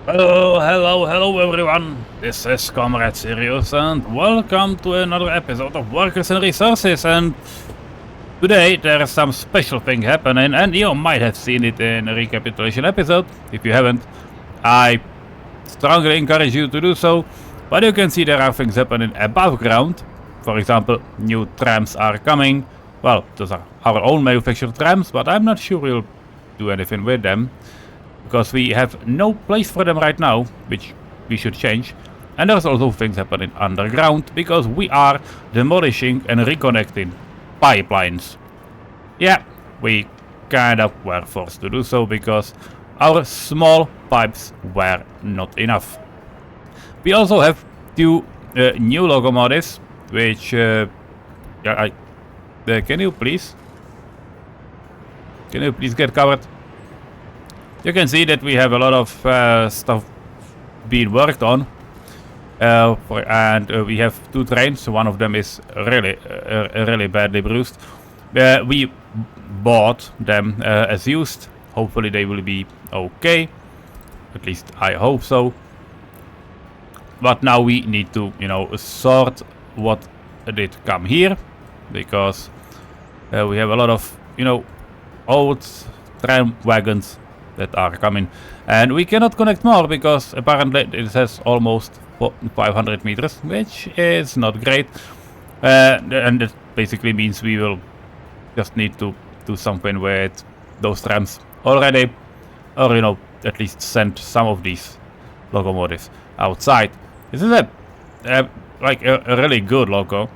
Hello everyone. This is comrade-Sirius and welcome to another episode of Workers and Resources. And today there is some special thing happening, and you might have seen it in a recapitulation episode. If you haven't, I strongly encourage you to do so. But you can see there are things happening above ground. For example, new trams are coming. Well, those are our own manufactured trams, but I'm not sure we'll do anything with them, because we have no place for them right now, which we should change. And there's also things happening underground, because we are demolishing and reconnecting pipelines. Yeah, we kind of were forced to do so, because our small pipes were not enough. We also have two new locomotives, which... can you please get covered? You can see that we have a lot of stuff being worked on, and we have two trains. One of them is really badly bruised. We bought them as used. Hopefully they will be okay. At least I hope so. But now we need to, sort what did come here, because we have a lot of, old tram wagons that are coming, and we cannot connect more because apparently it has almost 500 meters, which is not great, and that basically means we will just need to do something with those trams already, or at least send some of these locomotives outside. This is a really good loco.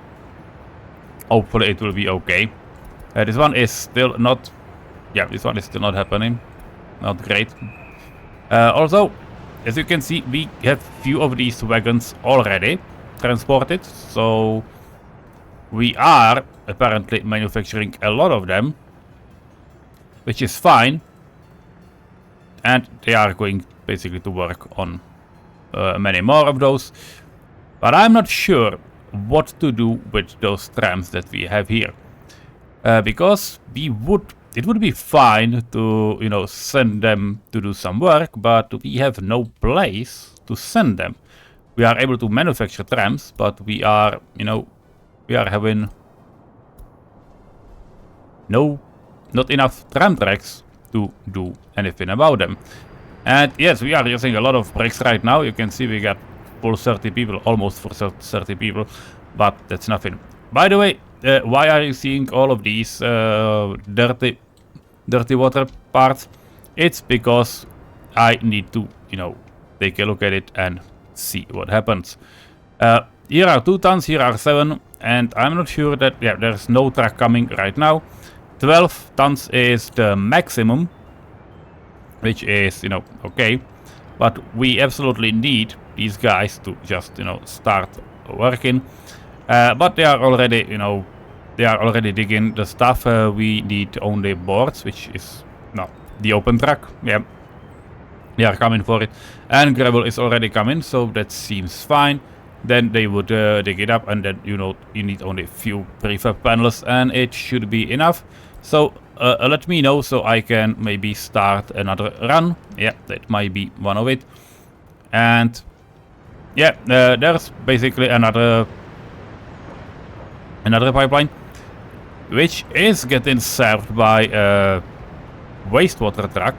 Hopefully it will be okay. This one is still not happening. Not great. Also, as you can see, we have few of these wagons already transported, so we are apparently manufacturing a lot of them, which is fine, and they are going basically to work on many more of those. But I'm not sure what to do with those trams that we have here, because it would be fine to, send them to do some work, but we have no place to send them. We are able to manufacture trams, but we are having not enough tram tracks to do anything about them. And yes, we are using a lot of bricks right now. You can see we got full 30 people, almost full 30 people, but that's nothing. By the way, why are you seeing all of these dirty water parts? It's because I need to, take a look at it and see what happens. Here are 2 tons, here are 7, and I'm not sure that, there's no truck coming right now. 12 tons is the maximum, which is, okay, but we absolutely need these guys to just, start working. But they are already, digging the stuff. We need only boards, which is the open truck. Yeah, they are coming for it, and gravel is already coming, so that seems fine. Then they would dig it up, and then you need only a few prefab panels, and it should be enough. So let me know so I can maybe start another run. Yeah, that might be one of it. And yeah, there's basically another pipeline, which is getting served by a wastewater truck,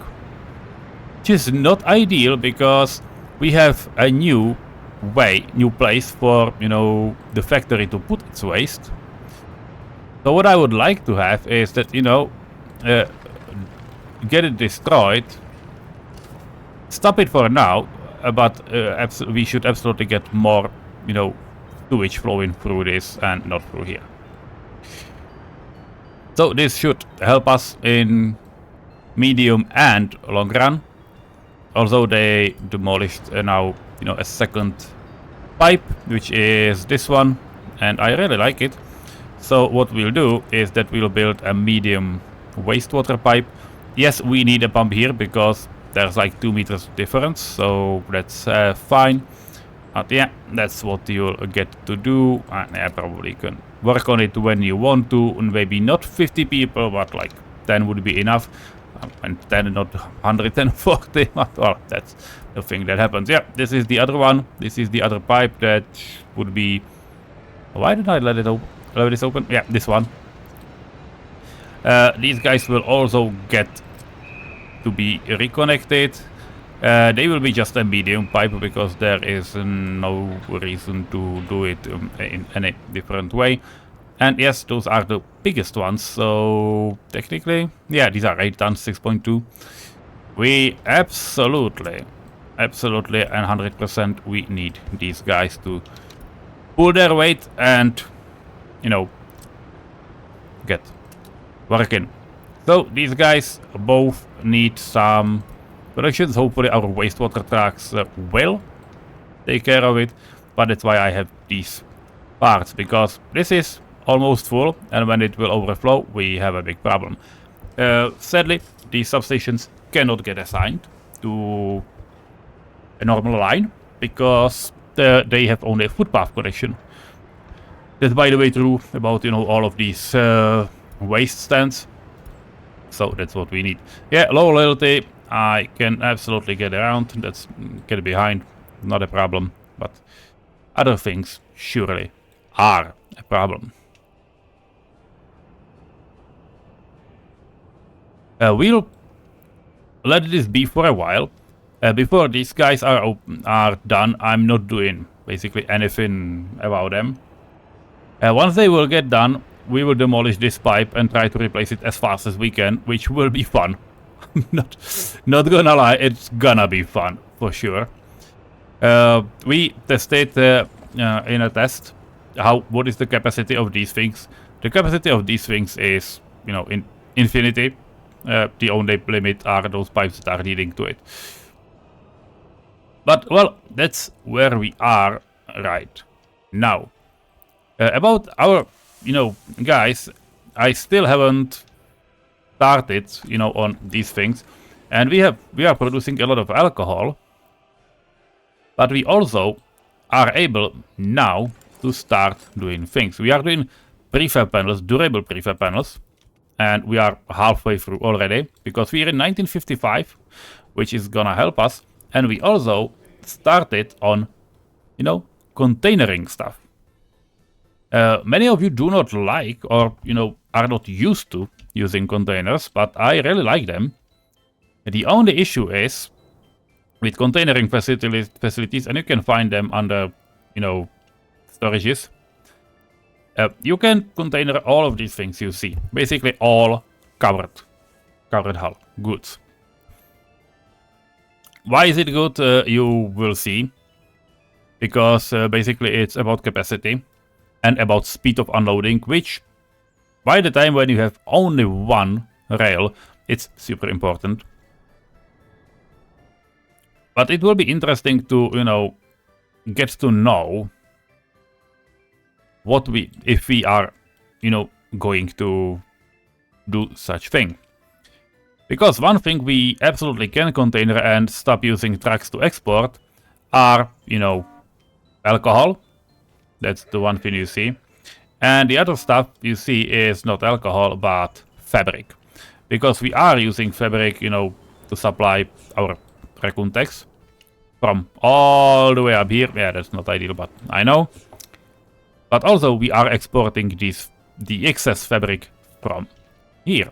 which is not ideal because we have a new place for the factory to put its waste. So what I would like to have is that get it destroyed, stop it for now, but we should absolutely get more sewage flowing through this and not through here. So this should help us in medium and long run. Also, they demolished now a second pipe, which is this one, and I really like it. So what we'll do is that we'll build a medium wastewater pipe. Yes, we need a pump here because there's like 2 meters difference, so that's fine. But yeah, that's what you'll get to do. I probably can work on it when you want to, and maybe not 50 people, but like 10 would be enough. 110, not 140, but well, that's the thing that happens. Yeah, this is the other one. This is the other pipe that would be... Why did I let it open? Let this open? Yeah, this one. These guys will also get to be reconnected. They will be just a medium pipe because there is no reason to do it in any different way. And yes, those are the biggest ones, so technically, yeah, these are 8 tons, 6.2. We absolutely and 100% we need these guys to pull their weight and, you know, get working. So these guys both need some productions. Hopefully our wastewater trucks will take care of it, but that's why I have these parts, because this is almost full, and when it will overflow, we have a big problem. Sadly, these substations cannot get assigned to a normal line because they have only a footpath connection. That's, by the way, true about, you know, all of these waste stands. So that's what we need. Yeah, low loyalty, I can absolutely get around. That's get behind, not a problem. But other things surely are a problem. We'll let this be for a while. Before these guys are done, I'm not doing basically anything about them. Once they will get done, we will demolish this pipe and try to replace it as fast as we can, which will be fun. not gonna lie, it's gonna be fun for sure. We tested in a test what is the capacity of these things. The capacity of these things is, you know, in infinity. The only limit are those pipes that are leading to it. But, well, that's where we are right now. About our, you know, guys, I still haven't started, you know, on these things. And we are producing a lot of alcohol. But we also are able now to start doing things. We are doing prefab panels, durable prefab panels. And we are halfway through already, because we are in 1955, which is gonna help us. And we also started on, you know, containering stuff. Many of you do not like, or, you know, are not used to using containers, but I really like them. The only issue is with containering facilities, and you can find them under, you know, storages. You can container all of these things you see. Basically all covered hull goods. Why is it good? You will see. Because basically it's about capacity and about speed of unloading, which by the time when you have only one rail, it's super important. But it will be interesting to, you know, get to know what if we are, you know, going to do such thing. Because one thing we absolutely can container and stop using trucks to export are, you know, alcohol. That's the one thing you see. And the other stuff you see is not alcohol, but fabric. Because we are using fabric, you know, to supply our raccoon techs from all the way up here. Yeah, that's not ideal, but I know. But also we are exporting the excess fabric from here.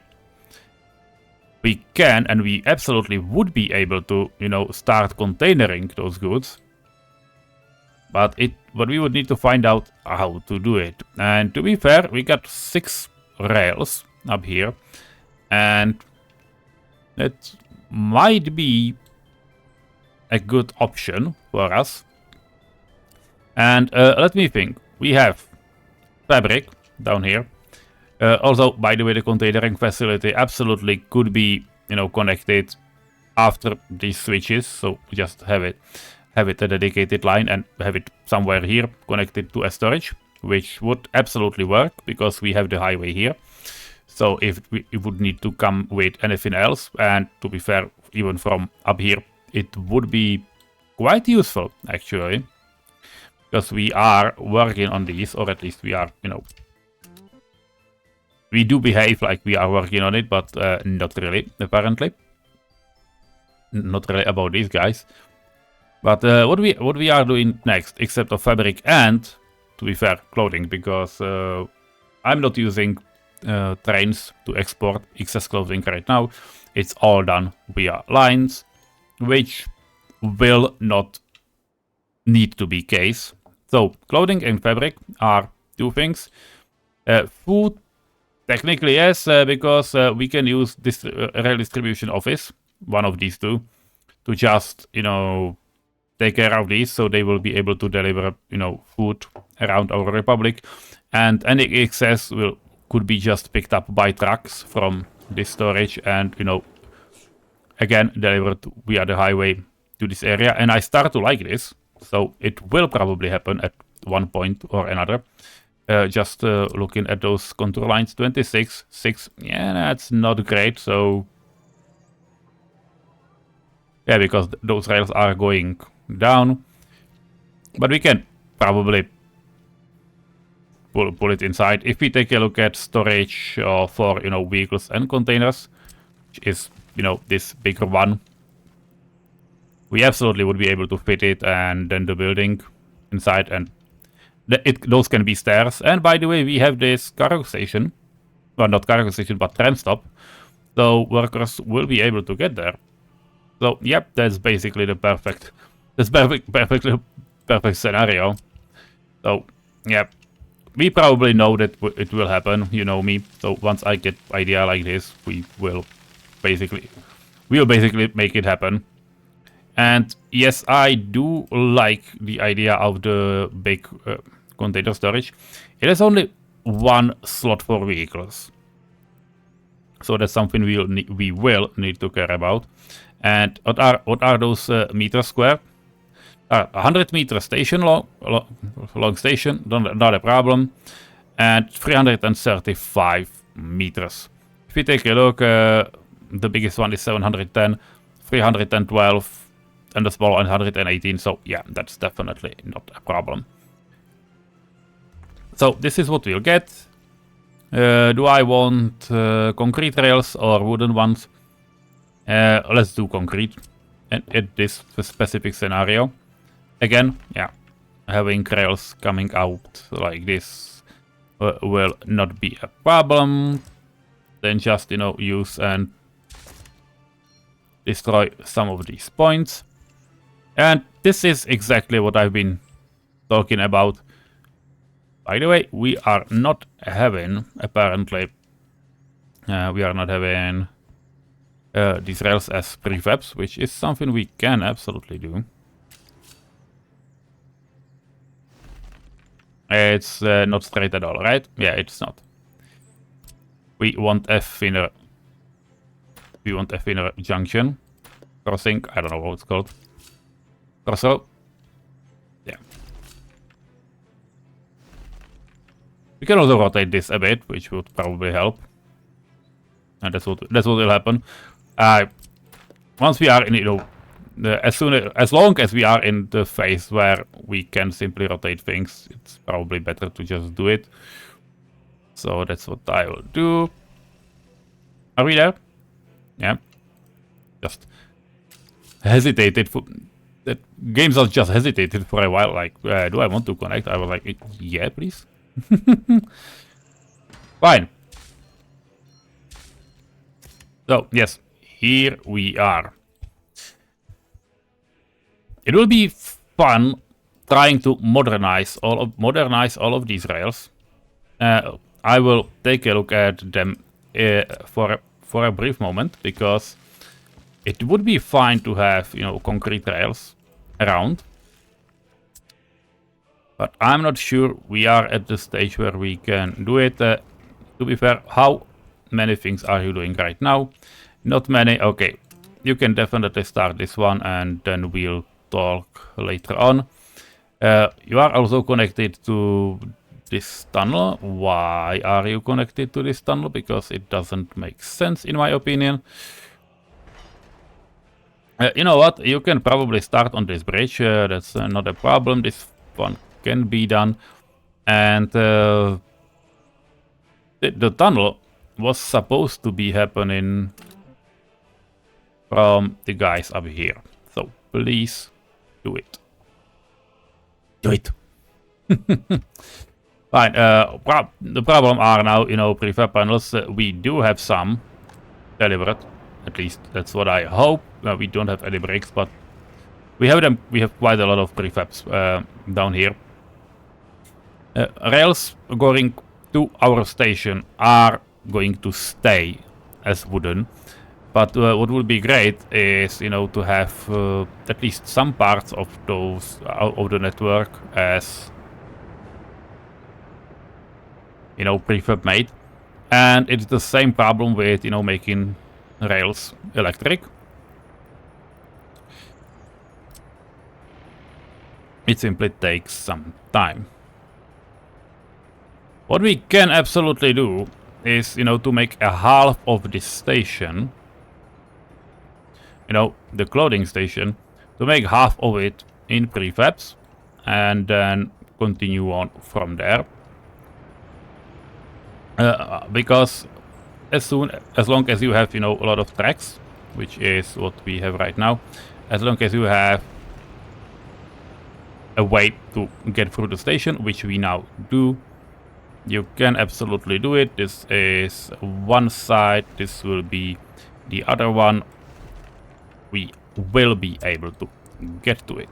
We can, and we absolutely would be able to, you know, start containering those goods. But we would need to find out how to do it. And to be fair, we got 6 rails up here. And that might be a good option for us. And let me think. We have fabric down here. Also, by the way, the containering facility absolutely could be, you know, connected after these switches. So just have it a dedicated line and have it somewhere here connected to a storage, which would absolutely work because we have the highway here. So if it would need to come with anything else, and to be fair, even from up here, it would be quite useful actually. Because we are working on these, or at least we are, you know, We do behave like we are working on it, but not really, apparently. Not really about these guys. But what we are doing next, except of fabric and, to be fair, clothing, because I'm not using trains to export excess clothing right now. It's all done via lines, which will not need to be case. So clothing and fabric are two things. Food, technically yes, because we can use this rail distribution office, one of these two, to just, you know, take care of these, so they will be able to deliver, you know, food around our republic, and any excess could be just picked up by trucks from this storage and, you know, again delivered via the highway to this area. And I start to like this, so it will probably happen at one point or another. Just looking at those contour lines, 26, 6, yeah, that's not great. So yeah, because those rails are going down, but we can probably pull it inside. If we take a look at storage for, you know, vehicles and containers, which is, you know, this bigger one, we absolutely would be able to fit it, and then the building inside, and those can be stairs. And by the way, we have this cargo station, well, not cargo station, but tram stop, so workers will be able to get there. So yep, that's basically the perfect scenario. So yep, we probably know that it will happen, you know me. So once I get idea like this, we'll basically make it happen. And yes, I do like the idea of the big container storage. It has only one slot for vehicles, so that's something we will need to care about. And what are those meters square? 100 meter station long station, not a problem, and 335 meters. If you take a look, the biggest one is 710, 312, and the small one 118. So yeah, that's definitely not a problem. So this is what we'll get. Do I want concrete rails or wooden ones? Let's do concrete. And at this specific scenario, again, yeah, having rails coming out like this will not be a problem. Then just, you know, use and destroy some of these points. And this is exactly what I've been talking about. By the way, we are not having, apparently, we are not having these rails as prefabs, which is something we can absolutely do. It's not straight at all, right? Yeah, it's not. We want a thinner junction crossing. I don't know what it's called. Crossover. Yeah. We can also rotate this a bit, which would probably help. And that's what will happen. Once we are in, you know, as long as we are in the phase where we can simply rotate things, it's probably better to just do it. So that's what I will do. Are we there? Yeah. Just hesitated for that. Games are just hesitated for a while. Like, do I want to connect? I was like, yeah, please. Fine. So yes, here we are. It will be fun trying to modernize all of these rails. I will take a look at them for a brief moment, because it would be fine to have, you know, concrete rails around. But I'm not sure we are at the stage where we can do it. To be fair, how many things are you doing right now? Not many. Okay, you can definitely start this one, and then we'll talk later on. You are also connected to this tunnel. Why are you connected to this tunnel? Because it doesn't make sense, in my opinion. You know what? You can probably start on this bridge. That's not a problem. This one can be done. And The tunnel was supposed to be happening from the guys up here. So please do it. Do it. Fine. The problem are now, you know, prefab panels. We do have some delivered. At least that's what I hope. We don't have any bricks, but we have them. We have quite a lot of prefabs down here. Rails going to our station are going to stay as wooden. But what would be great is, you know, to have at least some parts of those of the network as, you know, prefab made. And it's the same problem with, you know, making rails electric. It simply takes some time. What we can absolutely do is, you know, to make a half of this station, you know, the clothing station, to make half of it in prefabs and then continue on from there. Because as long as you have, you know, a lot of tracks, which is what we have right now, as long as you have a way to get through the station, which we now do, you can absolutely do it. This is one side, this will be the other one. We will be able to get to it.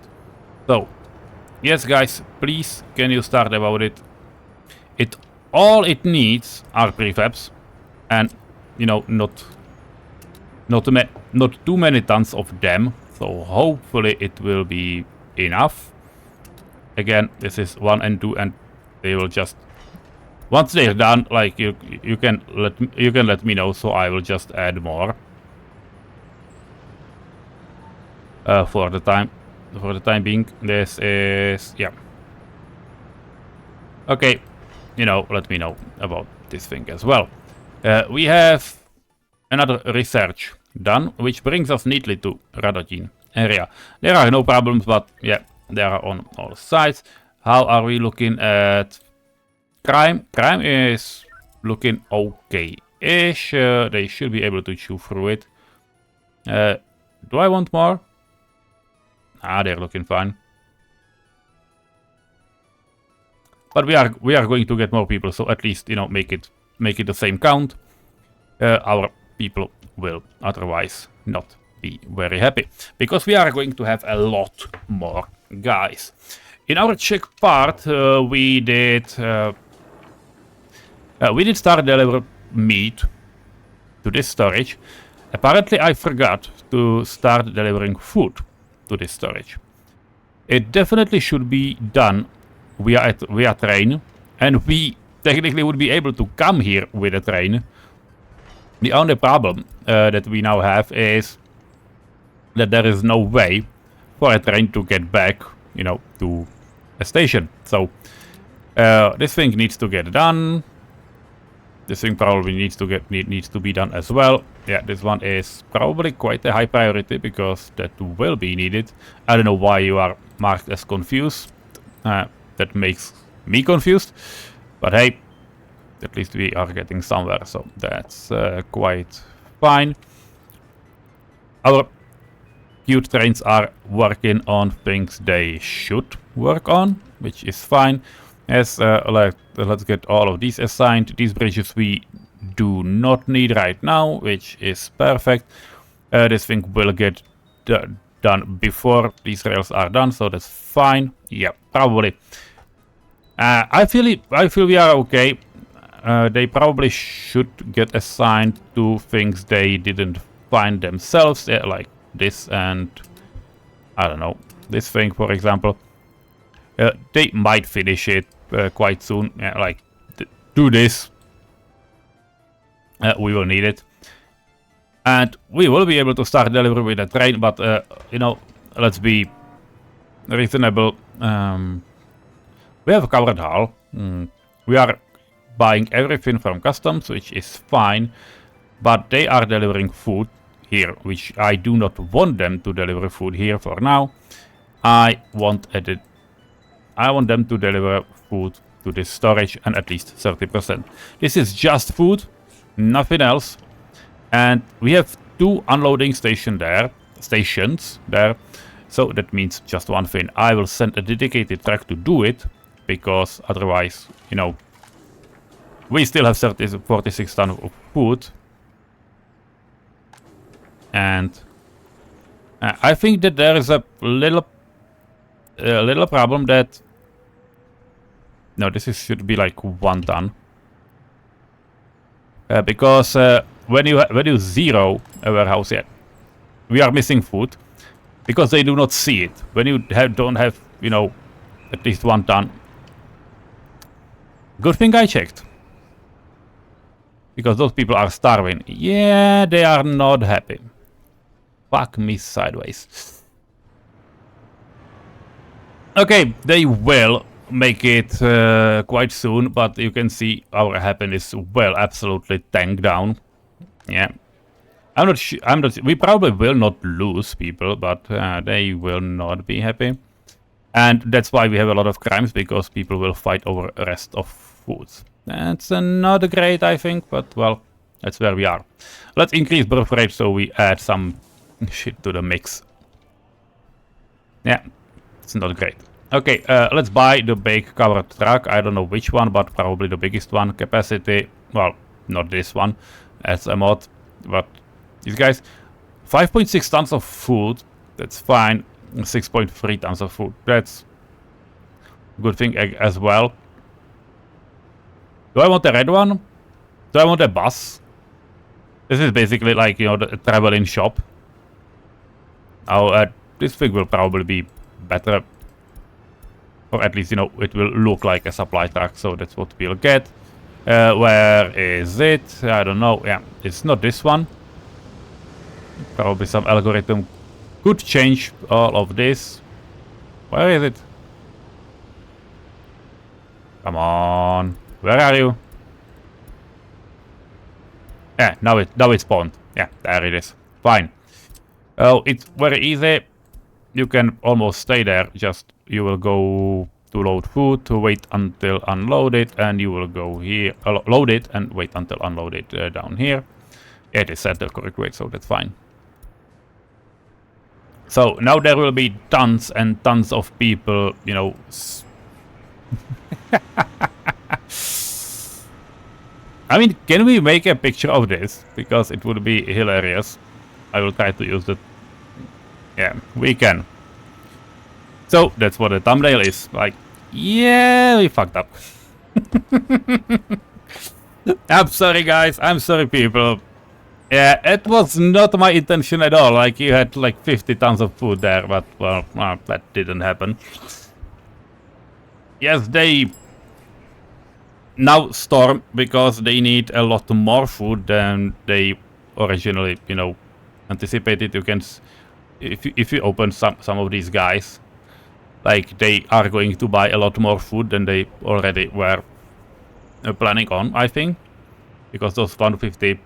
So, yes guys, please, can you start about it? All it needs are prefabs, and, you know, not too many tons of them. So hopefully it will be enough. Again, this is 1 and 2, and they will just, once they're done, like you can let me know, so I will just add more. For the time being, this is, yeah. Okay, you know, let me know about this thing as well. We have another research done, which brings us neatly to Radotin area. There are no problems, but yeah, they are on all sides. How are we looking at crime? Crime is looking okay-ish. They should be able to chew through it. Do I want more? Ah, they're looking fine. But we are going to get more people, so at least, you know, make it the same count. Our people will otherwise not be very happy, because we are going to have a lot more guys. In our Czech part, we did start deliver meat to this storage. Apparently, I forgot to start delivering food to this storage. It definitely should be done via train, and we technically would be able to come here with a train. The only problem that we now have is that there is no way for a train to get back, you know, to a station. So this thing needs to get done. This thing probably needs to be done as well. Yeah, this one is probably quite a high priority, because that will be needed. I don't know why you are marked as confused. That makes me confused. But hey, at least we are getting somewhere, so that's quite fine. Our cute trains are working on things they should work on, which is fine. Yes, let's get all of these assigned. These bridges we do not need right now, which is perfect. This thing will get done before these rails are done, so that's fine. Yeah, probably. I feel we are okay. They probably should get assigned to things they didn't find themselves, like this and, I don't know, this thing, for example. They might finish it quite soon, like do this. We will need it, and we will be able to start delivery with a train, but you know, let's be reasonable. We have a covered hall. We are buying everything from customs, which is fine, but they are delivering food here, which I do not want them to deliver food here for now. I want them to deliver food to this storage and at least 30%. This is just food, nothing else. And we have 2 unloading stations there. So that means just one thing. I will send a dedicated truck to do it, because otherwise, you know, we still have 46 tons of food. And I think that there is a little problem that... No, should be like 1 ton. Because when you zero a warehouse, yeah, we are missing food. Because they do not see it. When you don't have, you know, at least 1 ton. Good thing I checked. Because those people are starving. Yeah, they are not happy. Fuck me sideways. Okay, they will make it quite soon, but you can see our happiness will absolutely tank down. Yeah. I'm not. We probably will not lose people, but they will not be happy, and that's why we have a lot of crimes, because people will fight over the rest of foods. That's not great, I think, but well, that's where we are. Let's increase birth rate so we add some shit to the mix. Yeah, it's not great. Okay, let's buy the big covered truck. I don't know which one, but probably the biggest one. Capacity, well, not this one. That's a mod, but. These guys, 5.6 tons of food, that's fine. 6.3 tons of food, that's a good thing as well. Do I want a red one? Do I want a bus? This is basically like, you know, the traveling shop. Oh, this thing will probably be better. Or at least, you know, it will look like a supply truck, so that's what we'll get. Where is it? I don't know. Yeah, it's not this one. Probably some algorithm could change all of this. Where is it? Come on. Where are you? Yeah, now it spawned. Yeah, there it is. Fine. Oh, it's very easy. You can almost stay there. Just you will go to load food, to wait until unload it, and you will go here, load it, and wait until unload it down here. Yeah, it is set the correct way, so that's fine. So now there will be tons and tons of people, you know. I mean, can we make a picture of this? Because it would be hilarious. I will try to use it. Yeah, we can. So that's what the thumbnail is. Like, yeah, we fucked up. I'm sorry, guys. I'm sorry, people. Yeah, it was not my intention at all. Like, you had like 50 tons of food there, but well, that didn't happen. Yes, they now storm because they need a lot more food than they originally, you know, anticipated. You can, if you open some of these guys, like they are going to buy a lot more food than they already were planning on, I think, because those 150.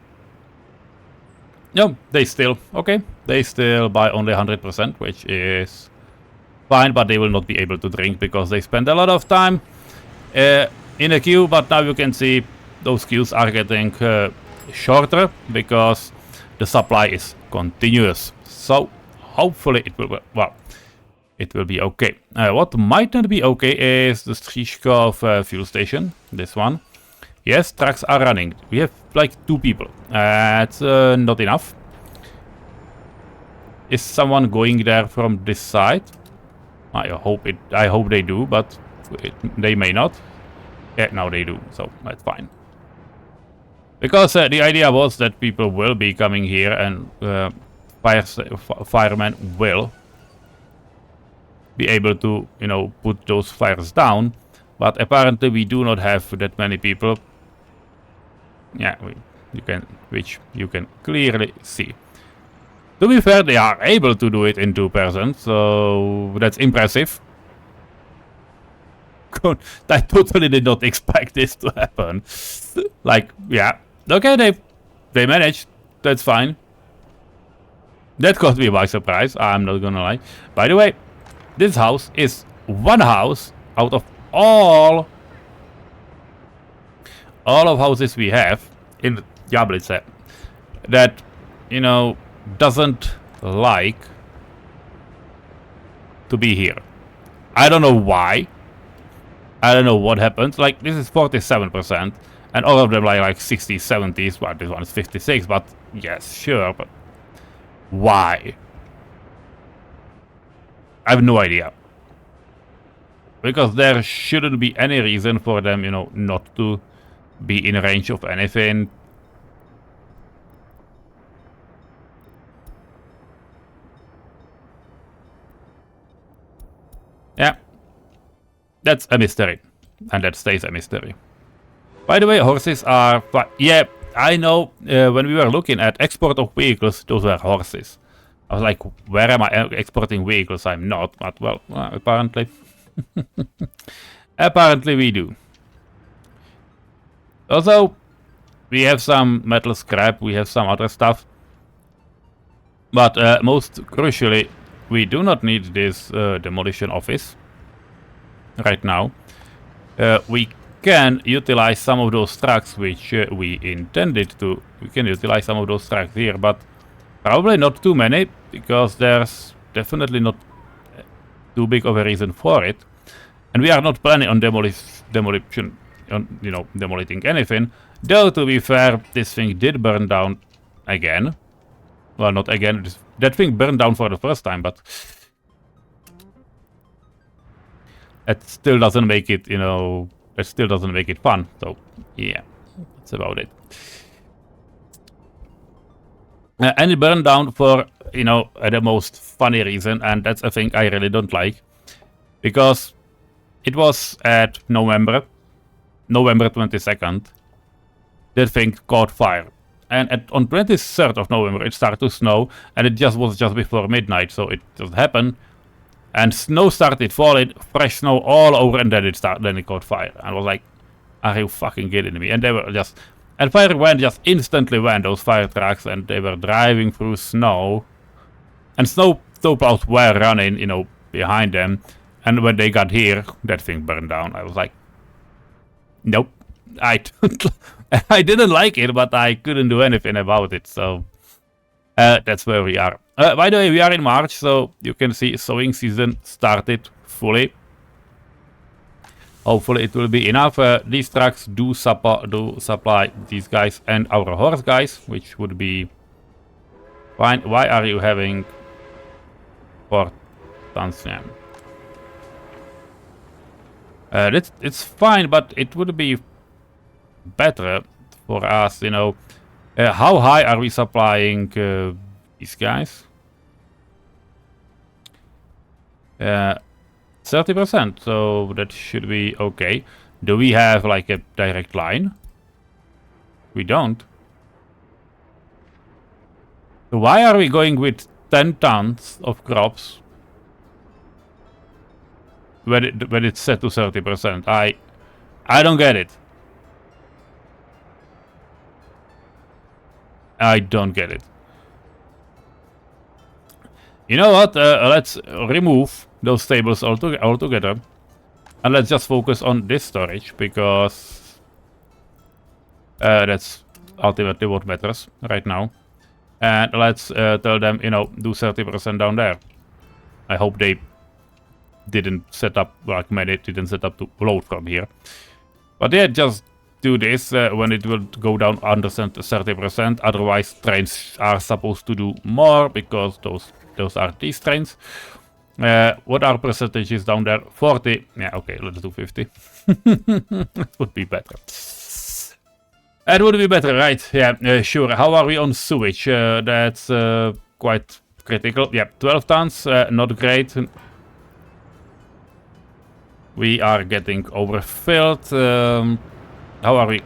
No, they still, okay, they still buy only 100%, which is fine, but they will not be able to drink because they spend a lot of time in a queue. But now you can see those queues are getting shorter because the supply is continuous. So hopefully it will, well, it will be okay. What might not be okay is the Stříškov fuel station, this one. Yes, trucks are running. We have like 2 people. It's not enough. Is someone going there from this side? I hope they do, but they may not. Yeah, now they do, so that's fine. Because the idea was that people will be coming here and firemen will be able to, you know, put those fires down. But apparently we do not have that many people. Yeah, which you can clearly see. To be fair, they are able to do it in 2 persons, so that's impressive. I totally did not expect this to happen. Like, yeah, okay, they managed. That's fine. That caught me by surprise. I'm not gonna lie. By the way, this house is one house out of all all of houses we have in Jablitze that, you know, doesn't like to be here. I don't know why. I don't know what happened. Like, this is 47%, and all of them like 60s, 70s. Well, this one is 56, but yes, sure, but why? I have no idea. Because there shouldn't be any reason for them, you know, not to be in range of anything. Yeah. That's a mystery. And that stays a mystery. By the way, horses are... Yeah, I know when we were looking at export of vehicles, those were horses. I was like, where am I exporting vehicles? I'm not, but well, apparently. Apparently we do. Also, we have some metal scrap, we have some other stuff. But most crucially, we do not need this demolition office right now. We can utilize some of those trucks which we intended to. We can utilize some of those trucks here, but probably not too many, because there's definitely not too big of a reason for it. And we are not planning on demolition, you know, demoliting anything. Though, to be fair, this thing did burn down again. Well, not again. That thing burned down for the first time, but it still doesn't make it, you know, it still doesn't make it fun. So, yeah, that's about it. And it burned down for, you know, the most funny reason, and that's a thing I really don't like. Because it was at November 22nd, that thing caught fire. And on 23rd of November it started to snow, and it was just before midnight, so it just happened. And snow started falling, fresh snow all over, and then it caught fire. And I was like, are you fucking kidding me? And they were just... And fire instantly went, those fire trucks, and they were driving through snow. And snowplows were running, you know, behind them. And when they got here, that thing burned down. I was like, nope. I didn't like it, but I couldn't do anything about it, so... that's where we are. By the way, we are in March, so you can see sowing season started fully. Hopefully it will be enough. These trucks do supply these guys and our horse guys, which would be fine. Why are you having 4 tons? Yeah. It's fine, but it would be better for us, you know. How high are we supplying these guys? 30%, so that should be okay. Do we have like a direct line? We don't. So why are we going with 10 tons of crops when it's set to 30%? I don't get it. I don't get it. You know what? Let's remove those tables altogether. And let's just focus on this storage, because that's ultimately what matters right now. And let's tell them, you know, do 30% down there. I hope they didn't set up, like Medic didn't set up to load from here. But yeah, just do this when it will go down under 30%. Otherwise, trains are supposed to do more, because those are these trains. What are percentages down there? 40. Yeah, okay, let's do 50. That would be better. That would be better, right? Yeah, sure. How are we on sewage? That's quite critical. Yeah, 12 tons, not great. We are getting overfilled. How are we?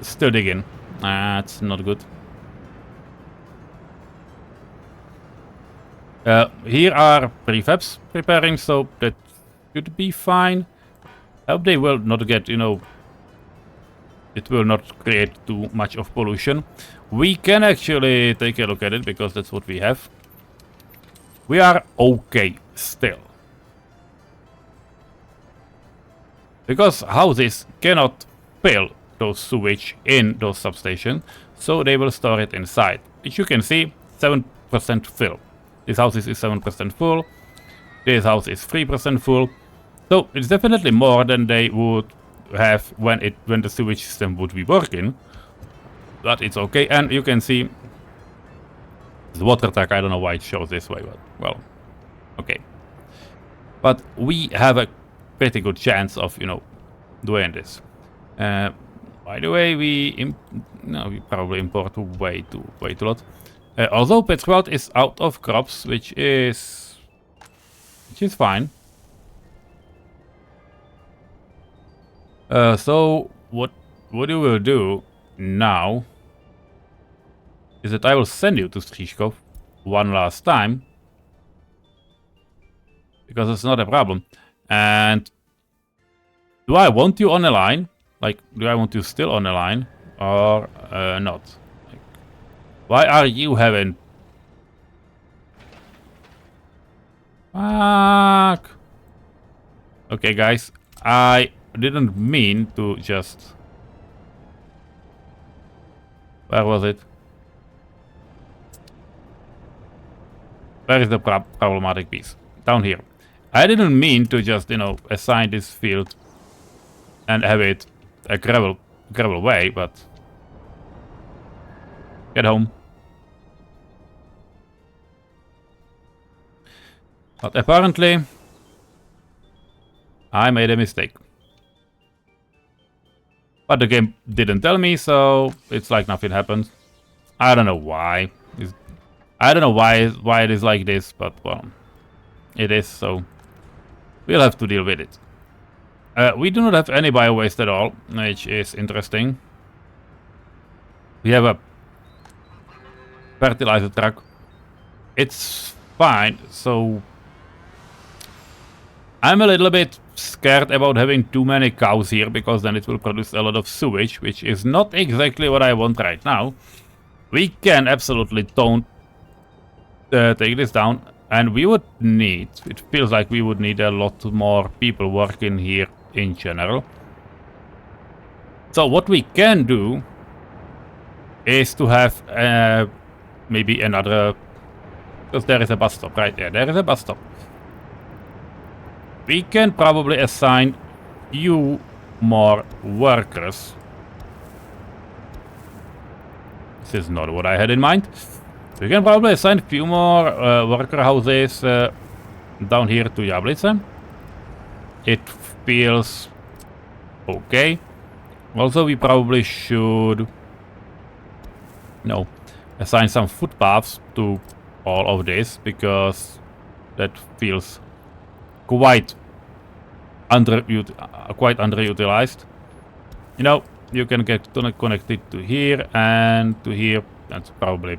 Still digging. That's not good. Here are prefabs preparing, so that should be fine. I hope they will not get, you know, it will not create too much of pollution. We can actually take a look at it, because that's what we have. We are okay still. Because houses cannot fill those sewage in those substations, so they will store it inside. Which you can see, 7% fill. This house is 7% full. This house is 3% full. So it's definitely more than they would have when the sewage system would be working. But it's okay, and you can see the water tank. I don't know why it shows this way, but well, okay. But we have a pretty good chance of, you know, doing this. By the way, we probably import way too lot. Although Petrol is out of crops, which is fine. So what you will do now is that I will send you to Striškov one last time, because it's not a problem. And do I want you on the line? Like, do I want you still on the line or not? Like, why are you having... Fuck! Okay, guys, I didn't mean to just... Where was it? Where is the problematic piece? Down here. I didn't mean to just, you know, assign this field and have it a gravel way, but get home. But apparently I made a mistake. But the game didn't tell me, so it's like nothing happened. I don't know why. I don't know why it is like this, but well, it is, so we'll have to deal with it. We do not have any bio-waste at all, which is interesting. We have a fertilizer truck. It's fine, so I'm a little bit scared about having too many cows here, because then it will produce a lot of sewage, which is not exactly what I want right now. We can absolutely take this down, and we would need, it feels like we would need a lot more people working here in general. So what we can do is to have maybe another, because there is a bus stop right there. There is a bus stop. We can probably assign few more workers. This is not what I had in mind. We can probably assign a few more worker houses down here to Jablice. It feels okay. Also, we probably should, assign some footpaths to all of this, because that feels quite underutilized. You know, you can get connected to here and to here. That's probably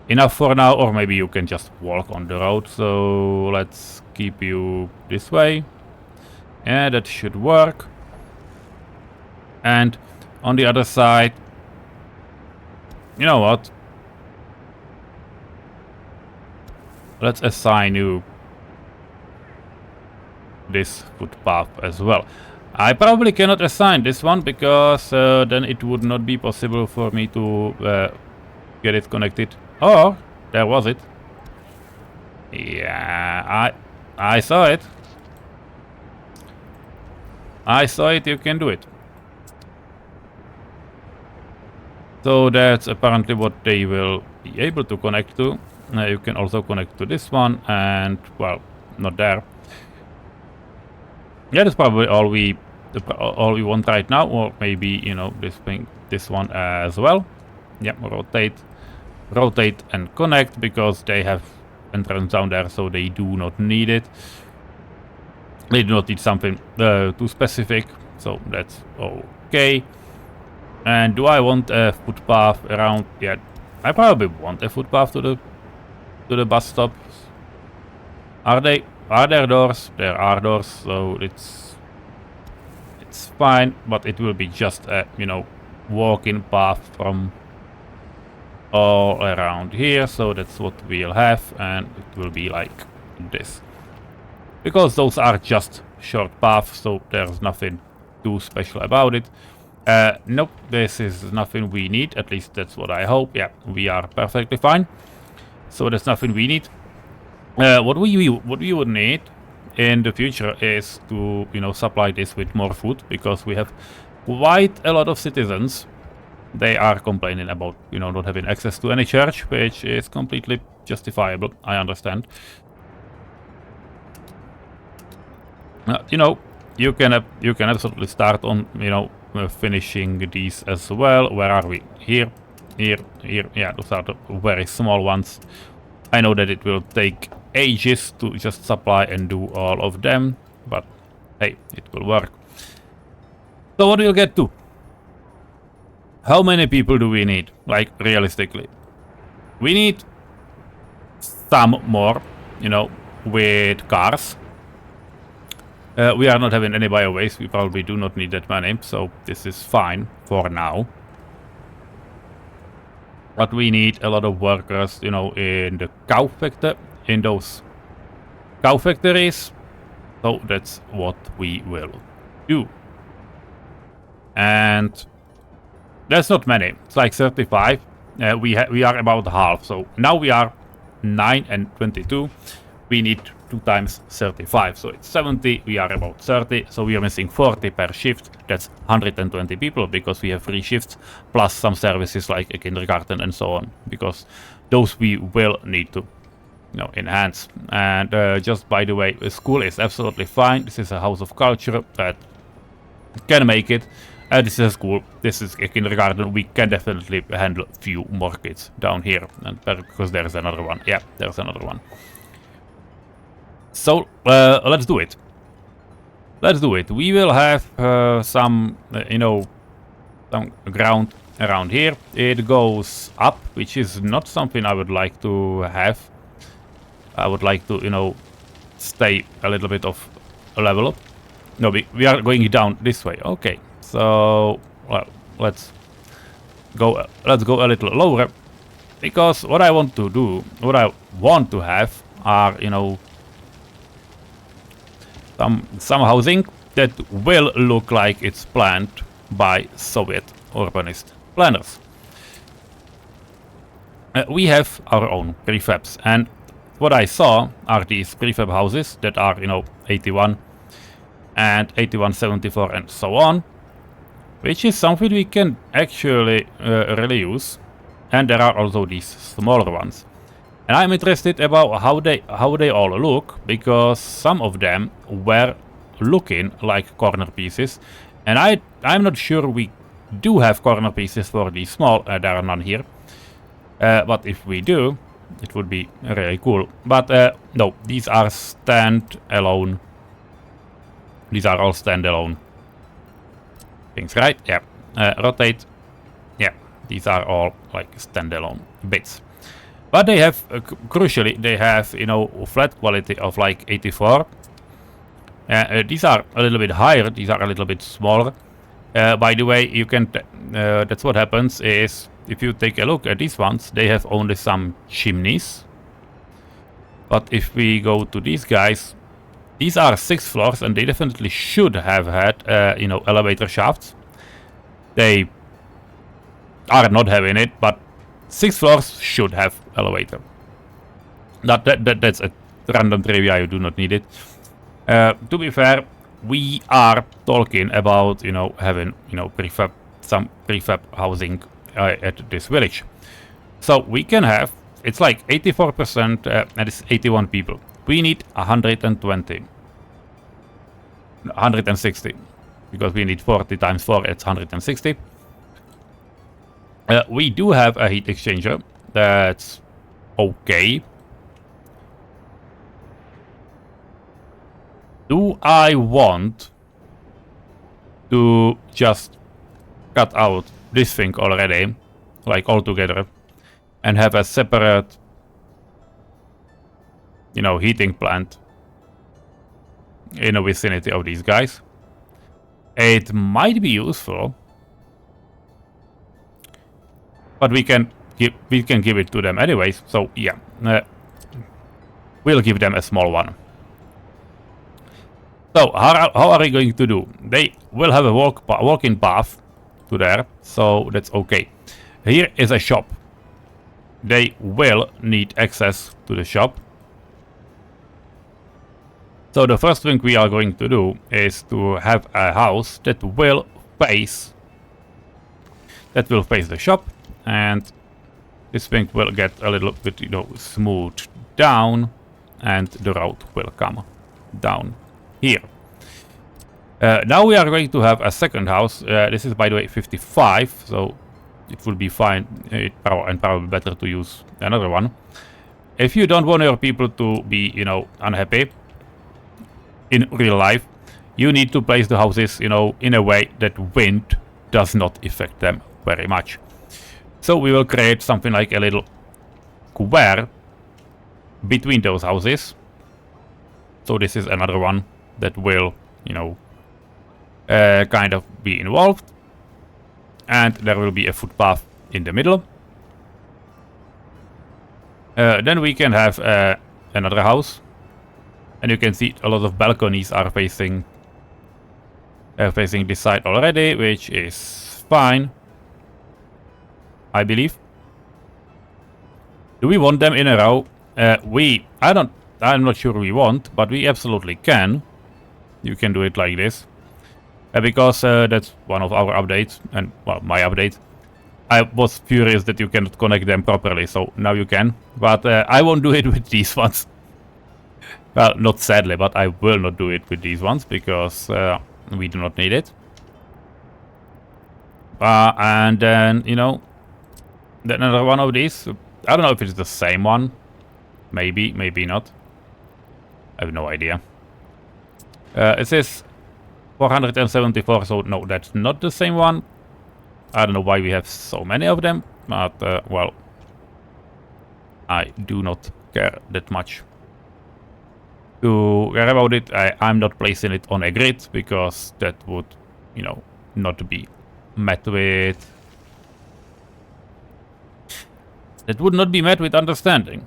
enough for now, or maybe you can just walk on the road. So let's keep you this way. Yeah, that should work. And on the other side, you know what? Let's assign you this footpath as well. I probably cannot assign this one, because then it would not be possible for me to get it connected. Oh, there was it. Yeah, I saw it. I saw it, you can do it. So that's apparently what they will be able to connect to. You can also connect to this one, and well, not there. Yeah, that's probably all we want right now, or maybe, you know, this one as well. Yeah, rotate and connect, because they have entrance down there, so they do not need it. They do not need something too specific, so that's okay. And do I want a footpath around? Yeah, I probably want a footpath to the bus stop. Are there doors? There are doors, so it's fine, but it will be just a, you know, walking path from all around here. So that's what we'll have, and it will be like this, because those are just short paths, so there's nothing too special about it. Nope, this is nothing we need. At least that's what I hope. Yeah, we are perfectly fine. So there's nothing we need. What we would need in the future is to, you know, supply this with more food, because we have quite a lot of citizens. They are complaining about, you know, not having access to any church, which is completely justifiable. I understand. You know, you can absolutely start on, you know, finishing these as well. Where are we? Here, here, here. Yeah, those are the very small ones. I know that it will take ages to just supply and do all of them, but hey, it will work. So what we'll get to? How many people do we need? Like, realistically, we need some more, you know, with cars. We are not having any biowaste. We probably do not need that many, so this is fine for now. But we need a lot of workers, you know, in the cow factory, in those cow factories. So that's what we will do. And that's not many. It's like 35. We are about half. So now we are 9 and 22. We need 2 times 35. So it's 70. We are about 30. So we are missing 40 per shift. That's 120 people, because we have 3 shifts plus some services like a kindergarten and so on. Because those we will need to, you know, enhance. And just by the way, the school is absolutely fine. This is a house of culture that can make it. This is a school, this is a kindergarten. We can definitely handle a few more kids down here. And because there's another one. Yeah, there's another one. So, let's do it. Let's do it. We will have some, you know, some ground around here. It goes up, which is not something I would like to have. I would like to, you know, stay a little bit of a level up. No, we are going down this way. Okay. So, well, let's go a little lower, because what I want to do, what I want to have are, you know, some housing that will look like it's planned by Soviet urbanist planners. We have our own prefabs, and what I saw are these prefab houses that are, you know, 81 and 8174 and so on, which is something we can actually really use. And there are also these smaller ones. And I'm interested about how they all look, because some of them were looking like corner pieces, and I'm not sure we do have corner pieces for these small. There are none here, but if we do, it would be really cool. But no, these are stand-alone. These are all stand-alone things, right? Yeah. Rotate. Yeah, these are all like standalone bits. But they have, crucially, they have, you know, flat quality of like 84. These are a little bit higher. These are a little bit smaller. By the way, you can. That's what happens is, if you take a look at these ones, they have only some chimneys. But if we go to these guys, these are 6 floors, and they definitely should have had, you know, elevator shafts. They are not having it, but 6 floors should have elevator. That's a random trivia. You do not need it. To be fair, we are talking about, you know, having, you know, some prefab housing at this village. So we can have, it's like 84%, and it's 81 people. We need 120. 160. Because we need 40 times 4, it's 160. We do have a heat exchanger. That's okay. Do I want to just cut out this thing already, like altogether, and have a separate, you know, heating plant in the vicinity of these guys? It might be useful, but we can give it to them anyways. So yeah, we'll give them a small one. So how are we going to do? They will have a walk-in path to there, so that's okay. Here is a shop. They will need access to the shop. So the first thing we are going to do is to have a house that will face the shop, and this thing will get a little bit, you know, smoothed down, and the road will come down here. Now we are going to have a second house. This is, by the way, 55, so it would be fine and probably better to use another one. If you don't want your people to be, you know, unhappy in real life, you need to place the houses, you know, in a way that wind does not affect them very much. So we will create something like a little square between those houses. So this is another one that will, you know, kind of be involved. And there will be a footpath in the middle. Then we can have another house. And you can see a lot of balconies are facing this side already, which is fine, I believe. Do we want them in a row? I'm not sure we want, but we absolutely can. You can do it like this. Because that's one of our updates, and well, my update. I was furious that you cannot connect them properly, so now you can. But I won't do it with these ones. Well, not sadly, but I will not do it with these ones, because we do not need it. And then, you know, then another one of these. I don't know if it's the same one. Maybe, maybe not. I have no idea. It says 474, so no, that's not the same one. I don't know why we have so many of them, but well, I do not care that much to care about it. I'm not placing it on a grid, because that would, you know, not be met with... That would not be met with understanding.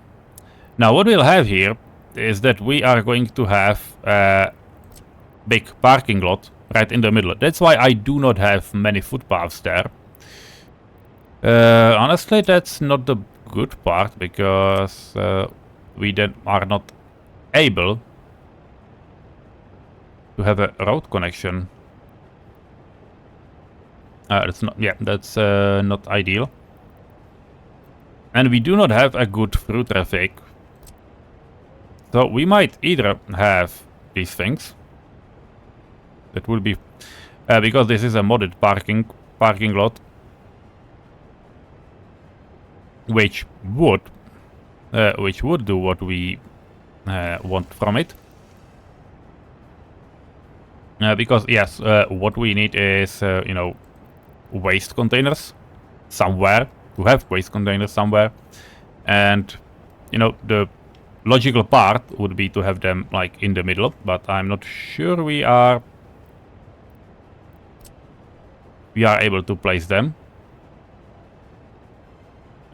Now what we'll have here is that we are going to have a big parking lot right in the middle. That's why I do not have many footpaths there. Honestly, that's not the good part, because we then are not able to have a road connection. That's not, yeah, that's not ideal. And we do not have a good through traffic. So we might either have these things. That would be because this is a modded parking lot, which would do what we want from it. Because yes, what we need is you know, waste containers somewhere. To have waste containers somewhere, and you know, the logical part would be to have them like in the middle, but I'm not sure we are able to place them.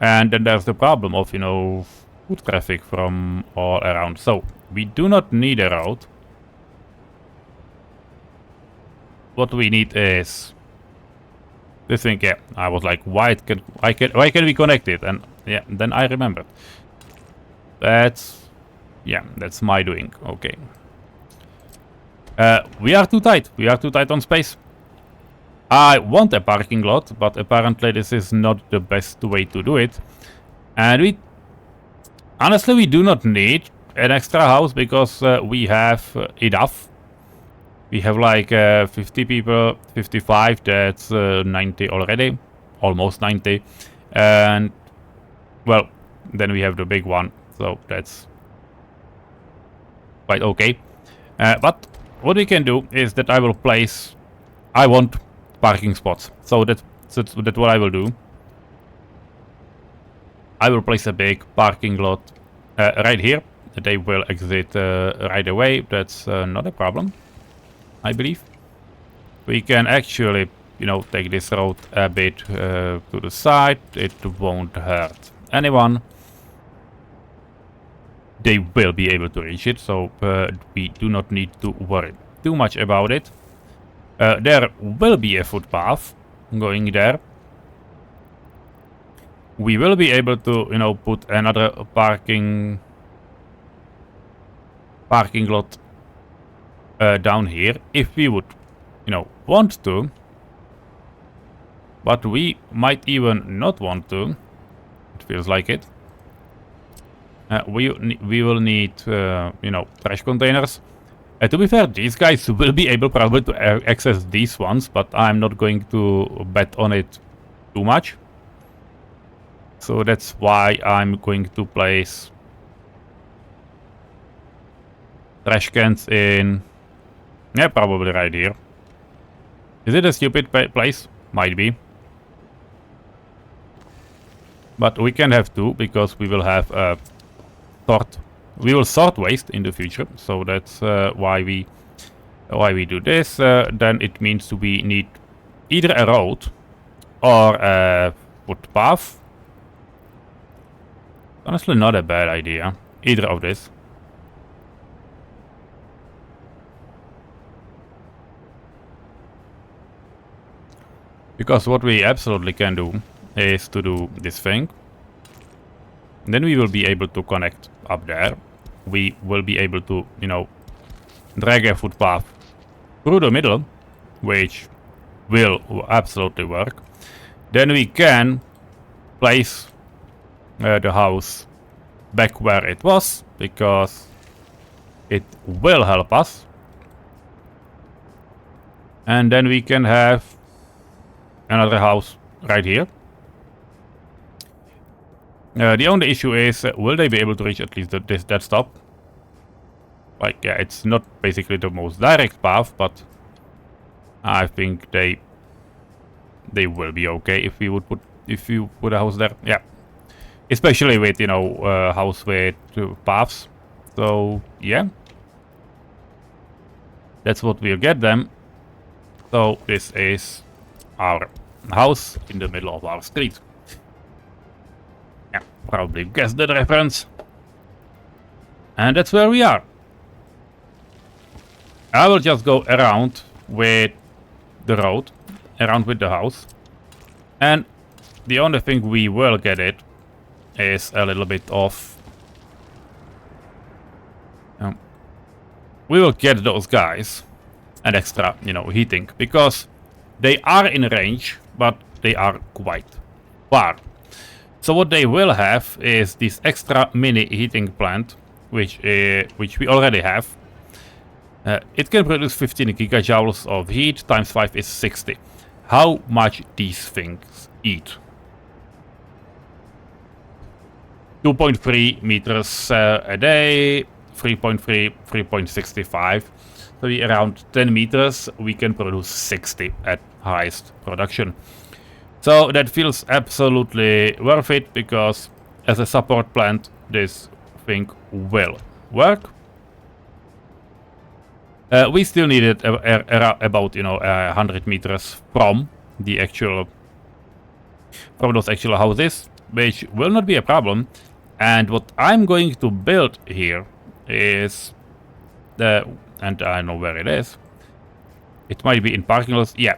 And then there's the problem of, you know, foot traffic from all around. So we do not need a road. What we need is this thing. Yeah, I was like, why can we connect it? And yeah, then I remembered. That's my doing. Okay. We are too tight. We are too tight on space. I want a parking lot, but apparently this is not the best way to do it. And honestly, we do not need an extra house, because we have enough. We have like 50 people, 55, that's 90 already, almost 90. And, well, then we have the big one, so that's quite okay. But what we can do is that I want parking spots. So that's what I will do. I will place a big parking lot right here. They will exit right away. That's not a problem, I believe. We can actually, you know, take this road a bit to the side. It won't hurt anyone. They will be able to reach it, so we do not need to worry too much about it. There will be a footpath going there. We will be able to, you know, put another parking lot down here if we would, you know, want to. But we might even not want to. It feels like it. We will need, you know, trash containers. To be fair, these guys will be able probably to access these ones, but I'm not going to bet on it too much. So that's why I'm going to place trash cans in, yeah, probably right here. Is it a stupid place? Might be. But we can have two, because we will have we will sort waste in the future. So that's why we do this. Then it means we need either a road or a footpath. Honestly, not a bad idea. Either of this. Because what we absolutely can do is to do this thing. Then we will be able to connect up there. We will be able to, you know, drag a footpath through the middle, which will absolutely work. Then we can place the house back where it was, because it will help us. And then we can have another house right here. The only issue is, will they be able to reach at least that stop? Like, yeah, it's not basically the most direct path, but I think they will be okay if we would put a house there. Yeah, especially with, you know, house with paths. So yeah, that's what we'll get them. So this is our house in the middle of our street. Yeah, probably guessed the reference. And that's where we are. I will just go around with the road, around with the house. And the only thing we will get it is a little bit of... we will get those guys an extra, you know, heating, because they are in range, but they are quite far. So what they will have is this extra mini heating plant, which we already have. It can produce 15 gigajoules of heat, times 5 is 60. How much these things eat? 2.3 meters a day, 3.3, 3.65. So around 10 meters, we can produce 60 at highest production. So that feels absolutely worth it, because as a support plant, this thing will work. We still need it about, you know, 100 meters from the actual, from those actual houses, which will not be a problem. And what I'm going to build here is and I know where it is. It might be in parking lots. Yeah,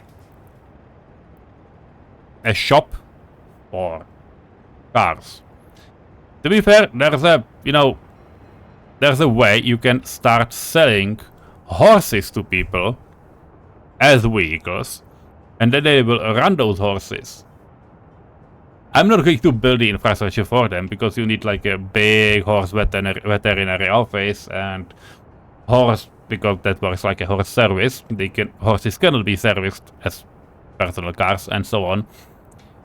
a shop for cars. To be fair, there's a, you know, there's a way you can start selling horses to people as vehicles, and then they will run those horses. I'm not going to build the infrastructure for them, because you need like a big horse veterinary office and horse, because that works like a horse service. Horses cannot be serviced as personal cars and so on.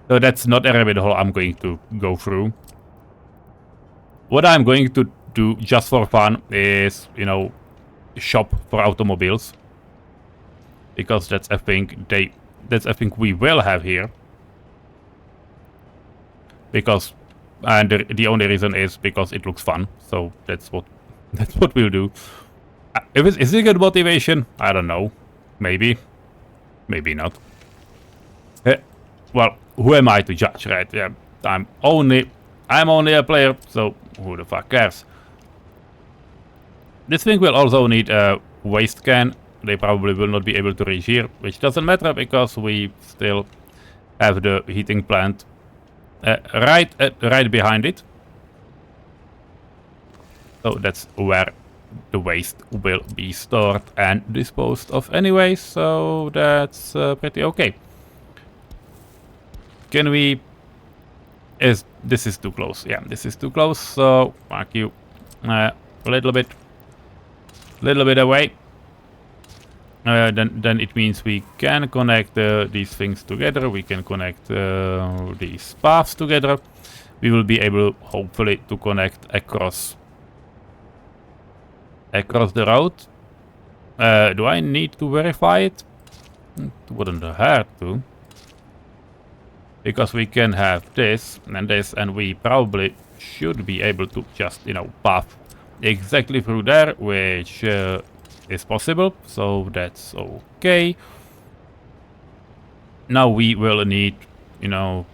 So that's not a rabbit hole I'm going to go through. What I'm going to do just for fun is, you know, shop for automobiles, because that's a thing we will have here. Because, and the only reason is because it looks fun. So that's what we'll do. Is it good motivation? I don't know. Maybe, maybe not. Well, who am I to judge, right? Yeah, I'm only a player, so who the fuck cares? This thing will also need a waste can. They probably will not be able to reach here, which doesn't matter, because we still have the heating plant right behind it. So that's where the waste will be stored and disposed of anyway, so that's pretty okay. Can we... this is too close. Yeah, this is too close, so mark you a little bit away. Then it means we can connect these things together. We can connect these paths together. We will be able, hopefully, to connect across the road. Do I need to verify it? It wouldn't hurt to. Because we can have this, and we probably should be able to just, you know, path exactly through there, which is possible, so that's okay. Now we will need, you know,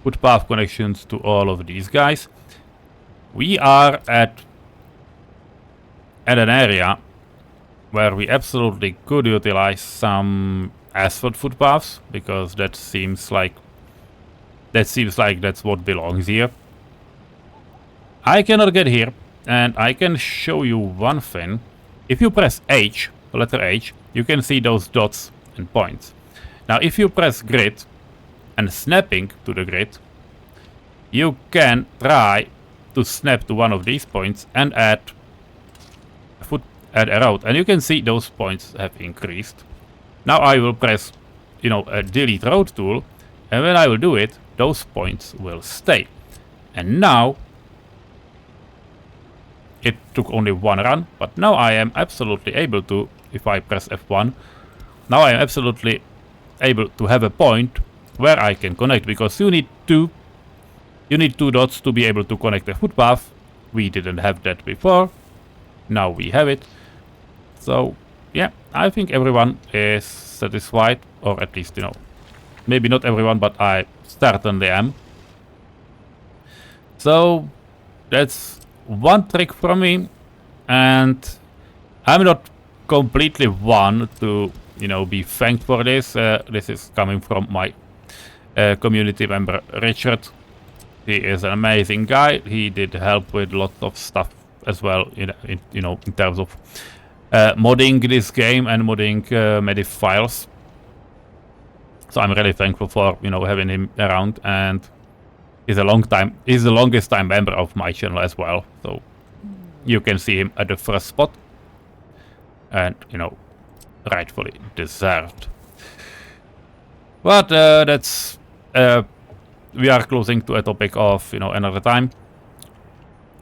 put path connections to all of these guys. We are at an area where we absolutely could utilize some asphalt footpaths, because that seems like that's what belongs here. I cannot get here, and I can show you one thing. If you press H, the letter H, you can see those dots and points. Now if you press grid and snapping to the grid, you can try to snap to one of these points and add a road, and you can see those points have increased. Now I will press, you know, a delete road tool, and when I will do it, those points will stay. And now it took only one run, but now I am absolutely able to, if I press F1, now I am absolutely able to have a point where I can connect, because you need two dots to be able to connect a footpath. We didn't have that before. Now we have it. So yeah, I think everyone is satisfied, or at least, you know, maybe not everyone, but I certainly am. So that's one trick from me, and I'm not completely one to, you know, be thanked for this. This is coming from my community member Richard. He is an amazing guy. He did help with lots of stuff as well, in terms of modding this game and modding Medivh files. So I'm really thankful for, you know, having him around, and he's the longest time member of my channel as well. So you can see him at the first spot, and, you know, rightfully deserved. But that's we are closing to a topic of, you know, another time.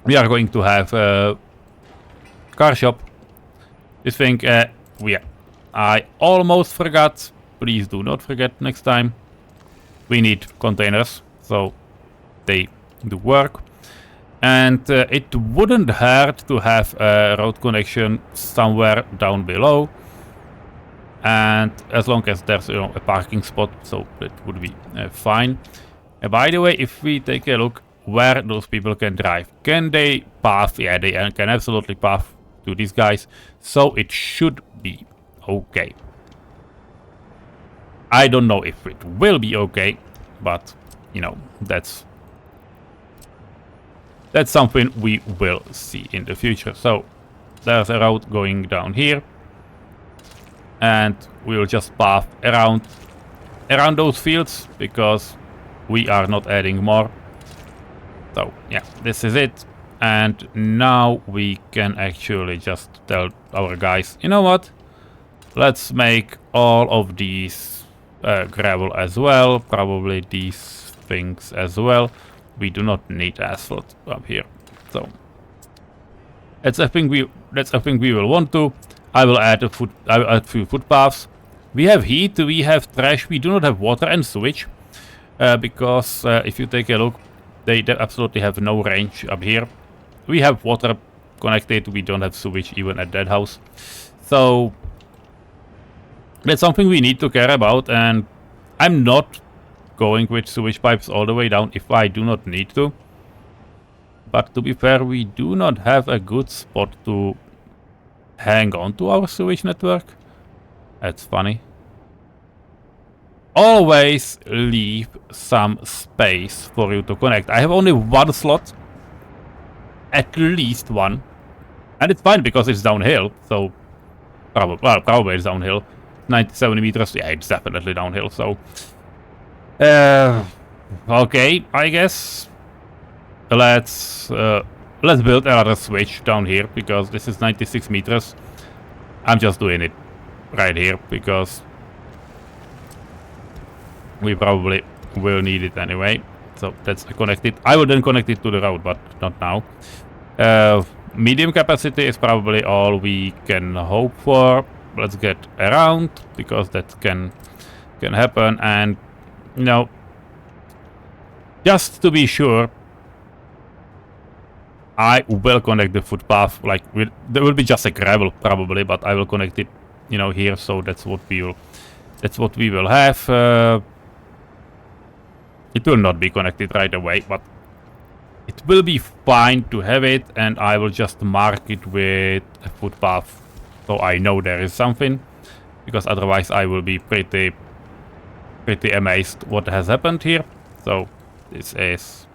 We are going to have a car shop. This thing, I almost forgot. Please do not forget next time. We need containers, so they do work. And it wouldn't hurt to have a road connection somewhere down below. And as long as there's, you know, a parking spot, so it would be fine. By the way, if we take a look where those people can drive, can they path? Yeah, they can absolutely path to these guys, so it should be okay. I don't know if it will be okay, but, you know, that's something we will see in the future. So there's a road going down here, and we will just path around those fields, because we are not adding more. So yeah, this is it. And now we can actually just tell our guys, you know what, let's make all of these gravel as well, probably these things as well. We do not need asphalt up here, so that's a thing we will want to. I will add a few footpaths. We have heat, we have trash, we do not have water and sewage, because if you take a look, they absolutely have no range up here. We have water connected, we don't have sewage even at that house. So that's something we need to care about, and I'm not going with sewage pipes all the way down if I do not need to. But to be fair, we do not have a good spot to hang on to our sewage network. That's funny. always leave some space for you to connect. I have only one slot, at least one, and it's fine because it's downhill. So probably it's downhill. 97 meters. Yeah, it's definitely downhill. So okay, I guess let's build another switch down here because this is 96 meters. I'm just doing it right here because we probably will need it anyway. So let's connect it. I will then connect it to the road, but not now. Medium capacity is probably all we can hope for. Let's get around because that can happen, and you know, just to be sure, I will connect the footpath. Like there will be just a gravel probably, but I will connect it, you know, here. So that's what we will have. It will not be connected right away, but it will be fine to have it, and I will just mark it with a footpath so I know there is something, because otherwise I will be pretty amazed what has happened here. So this is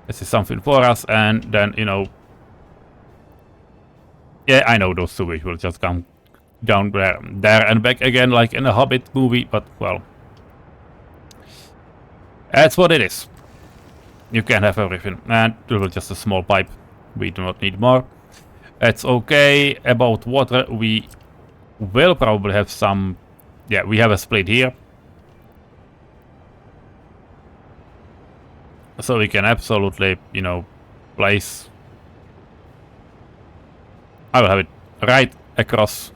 something for us, and then, you know, yeah, I know those sewage will just come down there and back again like in a Hobbit movie, but well, that's what it is. You can have everything, and there will just a small pipe. We do not need more. That's okay. About water, we will probably have some. Yeah, we have a split here, so we can absolutely, you know, place. I will have it right across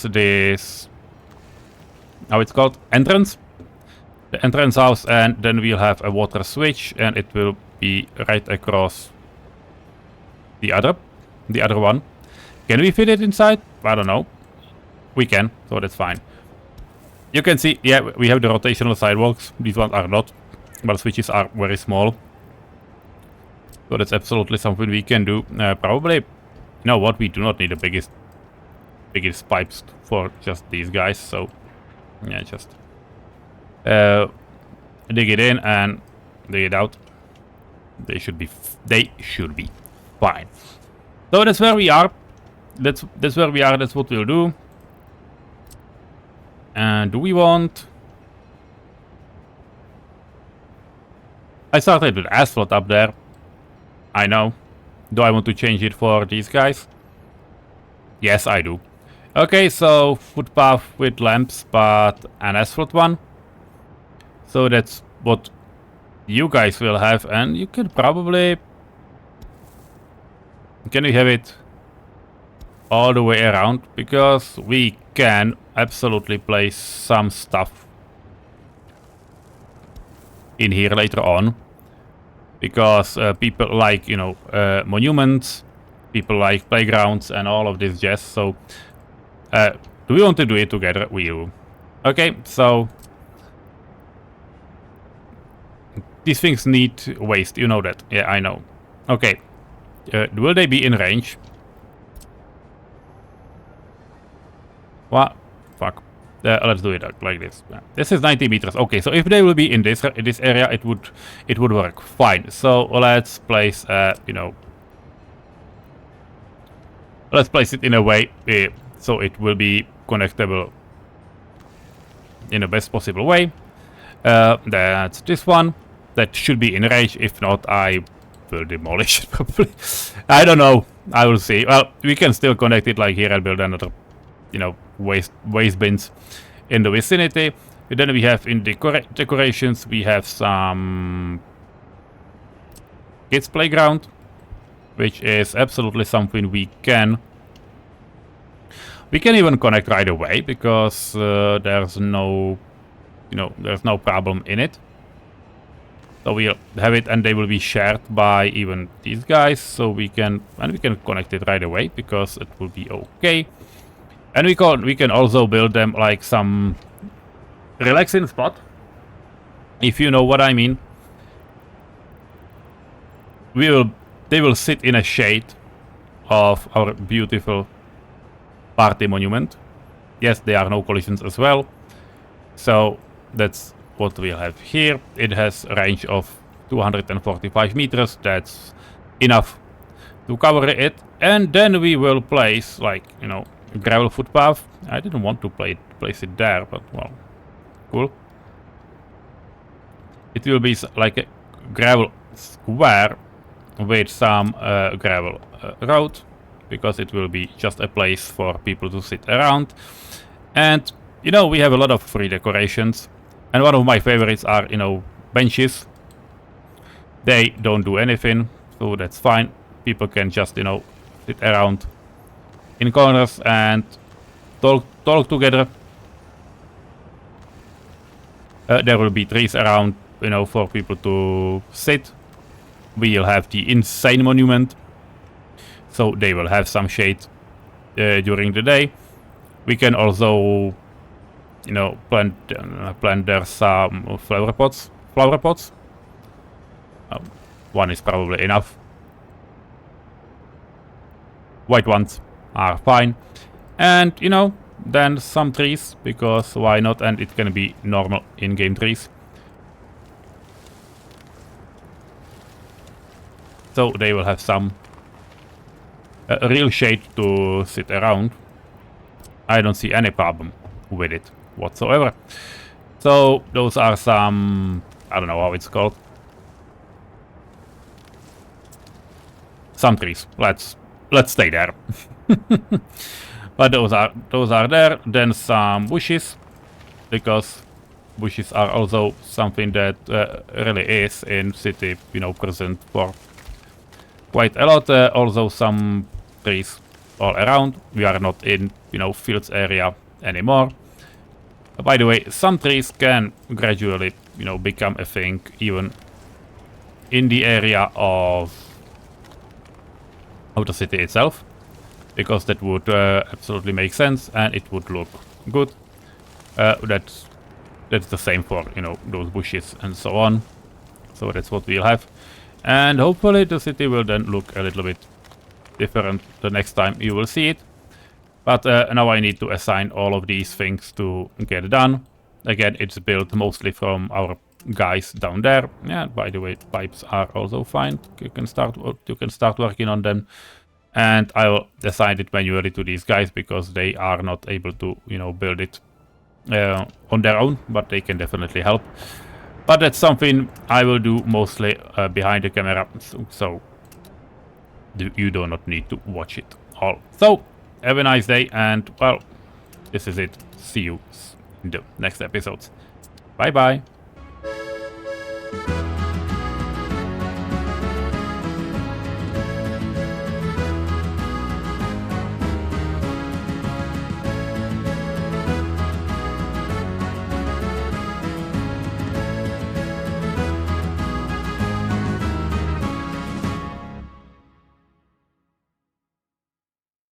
this. How it's called? Entrance. The entrance house, and then we'll have a water switch, and it will be right across the other one. Can we fit it inside? I don't know. We can, so that's fine. You can see, yeah, we have the rotational sidewalks. These ones are not, but switches are very small. So that's absolutely something we can do. Probably, you know what, we do not need the biggest pipes for just these guys. So yeah, just dig it in and dig it out. They should be fine. So that's where we are. That's where we are. That's what we'll do. And do we want? I started with asphalt up there. I know. Do I want to change it for these guys? Yes, I do. Okay, so footpath with lamps, but an asphalt one. So that's what you guys will have, and you can probably... Can we have it all the way around? Because we can absolutely place some stuff in here later on. Because people like, you know, monuments, people like playgrounds and all of this jazz. So, do we want to do it together? We do. Okay, so... These things need waste, you know that. Yeah, I know. Okay. Will they be in range? What? Fuck. Let's do it like this. This is 90 meters. Okay, so if they will be in this area, it would work fine. So let's place, you know, let's place it in a way so it will be connectable in the best possible way. That's this one. That should be in range. If not, I will demolish it probably. I don't know. I will see. Well, we can still connect it like here and build another, you know, waste bins in the vicinity. And then we have in decorations, we have some kids playground, which is absolutely something we can even connect right away because there's no, you know, there's no problem in it. So we'll have it, and they will be shared by even these guys. So we can connect it right away because it will be okay. And we can also build them like some relaxing spot, if you know what I mean. They will sit in a shade of our beautiful party monument. Yes, there are no collisions as well. So that's what we'll have here. It has a range of 245 meters. That's enough to cover it. And then we will place, like, you know, a gravel footpath. I didn't want to place it there, but well, cool. It will be like a gravel square with some gravel road, because it will be just a place for people to sit around. And you know, we have a lot of free decorations, and one of my favorites are, you know, benches. They don't do anything, so that's fine. People can just, you know, sit around in corners and talk together. There will be trees around, you know, for people to sit. We'll have the insane monument, so they will have some shade during the day. We can also, you know, plant there some flower pots. One is probably enough. White ones are fine. And, you know, then some trees, because why not? And it can be normal in-game trees. So they will have some real shade to sit around. I don't see any problem with it whatsoever. So those are some, I don't know how it's called. Some trees. Let's stay there. But those are there. Then some bushes, because bushes are also something that really is in city, you know, present for quite a lot. Also some trees all around. We are not in, you know, fields area anymore. By the way, some trees can gradually, you know, become a thing even in the area of the city itself, because that would absolutely make sense and it would look good. That's the same for, you know, those bushes and so on. So that's what we'll have, and hopefully the city will then look a little bit different the next time you will see it. But now I need to assign all of these things to get done. Again, it's built mostly from our guys down there. Yeah, by the way, pipes are also fine. You can start working on them. And I will assign it manually to these guys, because they are not able to, you know, build it on their own, but they can definitely help. But that's something I will do mostly behind the camera, so you do not need to watch it all. So have a nice day, and well, this is it. See you in the next episodes. Bye bye.